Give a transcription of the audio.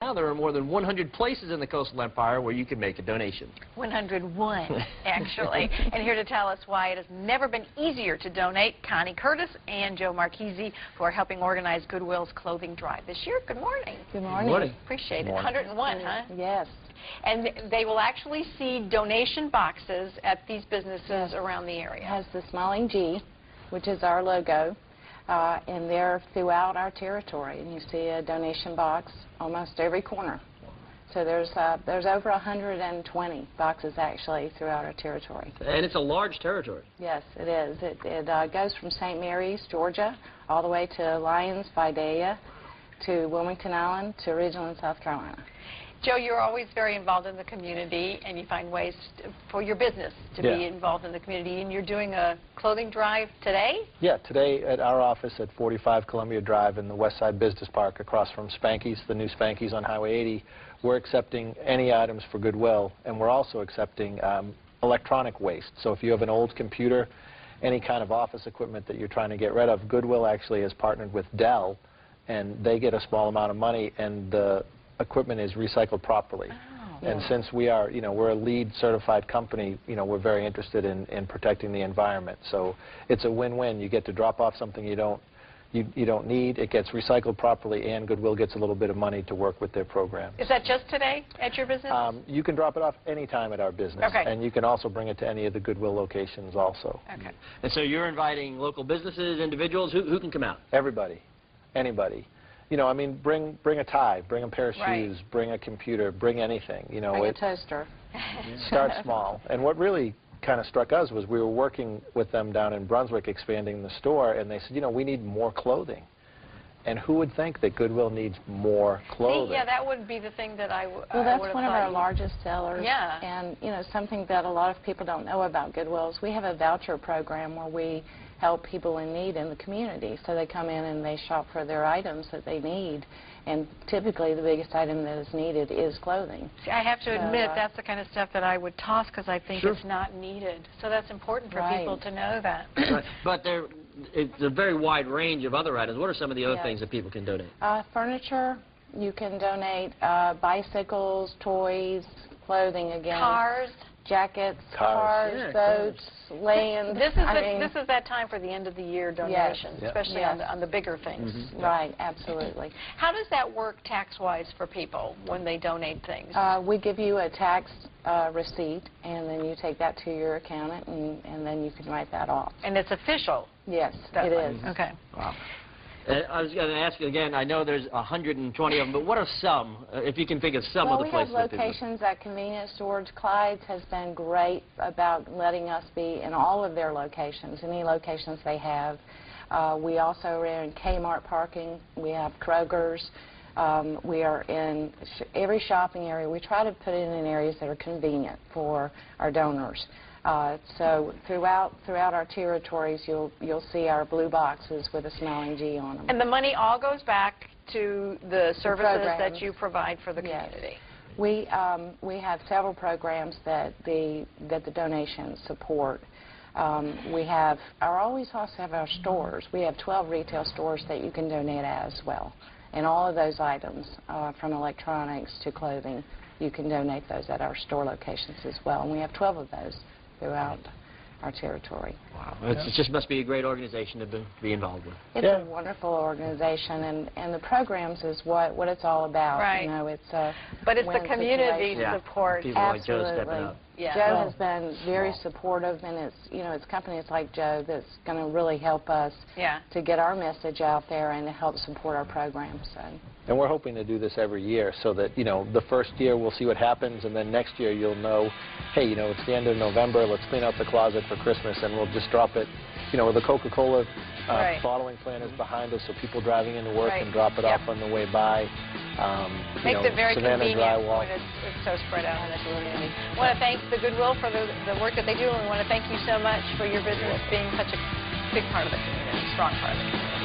Now there are more than 100 places in the Coastal Empire where you can make a donation. 101, actually. And here to tell us why it has never been easier to donate, Connie Curtis and Joe Marchese, who are helping organize Goodwill's clothing drive this year. Good morning. Good morning. Good morning. Appreciate it. Good morning. 101, huh? Yes. And they will actually see donation boxes at these businesses around the area. It has the smiling G, which is our logo, and they're throughout our territory. And you see a donation box almost every corner. So there's over 120 boxes actually throughout our territory. And it's a large territory. Yes, it is. It goes from St. Mary's, Georgia, all the way to Lyons, Vidalia, to Wilmington Island, to Ridgeland, South Carolina. Joe, you're always very involved in the community, and you find ways for your business to be involved in the community. And you're doing a clothing drive today? Yeah, today at our office at 45 Columbia Drive in the West Side Business Park across from Spanky's, the new Spanky's on Highway 80. We're accepting any items for Goodwill, and we're also accepting electronic waste. So if you have an old computer, any kind of office equipment that you're trying to get rid of, Goodwill actually has partnered with Dell, and they get a small amount of money, and the equipment is recycled properly. Oh. And since we are, we're a LEED certified company, we're very interested in protecting the environment. So it's a win-win. You get to drop off something you don't need, it gets recycled properly, and Goodwill gets a little bit of money to work with their program. Is that just today at your business? You can drop it off anytime at our business. Okay. And you can also bring it to any of the Goodwill locations also. Okay. And so you're inviting local businesses, individuals, who can come out? Everybody. Anybody. I mean, bring a tie, bring a pair of Right. shoes, bring a computer, bring anything. Bring a toaster. Start small. And what really kind of struck us was we were working with them down in Brunswick expanding the store, and they said, we need more clothing. And who would think that Goodwill needs more clothing? See, yeah, that would be the thing that I Well, that's one of our largest sellers. Yeah. And, something that a lot of people don't know about Goodwill is we have a voucher program where we help people in need in the community. So they come in and they shop for their items that they need. And typically the biggest item that is needed is clothing. See, I have to admit, that's the kind of stuff that I would toss because I think it's not needed. So that's important for people to know that. Right. But it's a very wide range of other items. What are some of the other things that people can donate? Furniture, you can donate bicycles, toys, clothing again. Cars. Jackets, cars, boats, land. This is that time for the end of the year donations, especially on the bigger things. Mm-hmm. Right, absolutely. How does that work tax-wise for people when they donate things? We give you a tax receipt, and then you take that to your accountant, and then you can write that off. And it's official? Yes, it is. Okay. Wow. I was going to ask you again, I know there's 120 of them, but what are some, if you can think of some of the places? Well, we have locations at convenience stores. Clyde's has been great about letting us be in all of their locations, any locations they have. We also are in Kmart parking. We have Kroger's. We are in every shopping area. We try to put it in areas that are convenient for our donors. So throughout our territories, you'll see our blue boxes with a smiling G on them. And the money all goes back to the services that you provide for the community. We have several programs that the donations support. We have also have our stores. We have 12 retail stores that you can donate at as well. And all of those items, from electronics to clothing, you can donate those at our store locations as well. And we have 12 of those throughout our territory. Wow. It just must be a great organization to be involved with. It's a wonderful organization, and the programs is what it's all about. Right. But it's the community support. People like Joe stepping up. Yeah. Joe has been very supportive, and it's companies like Joe that's going to really help us to get our message out there and to help support our programs. So. And we're hoping to do this every year so that, the first year we'll see what happens, and then next year you'll know, hey, it's the end of November, let's clean out the closet for Christmas, and we'll just drop it. The Coca-Cola bottling plant is behind us, so people driving into work can drop it off on the way by. Makes it very Savannah convenient drywall. when it's so spread out in the community. I want to thank the Goodwill for the work that they do, and we want to thank you so much for your business being such a big part of the community, strong part of the community.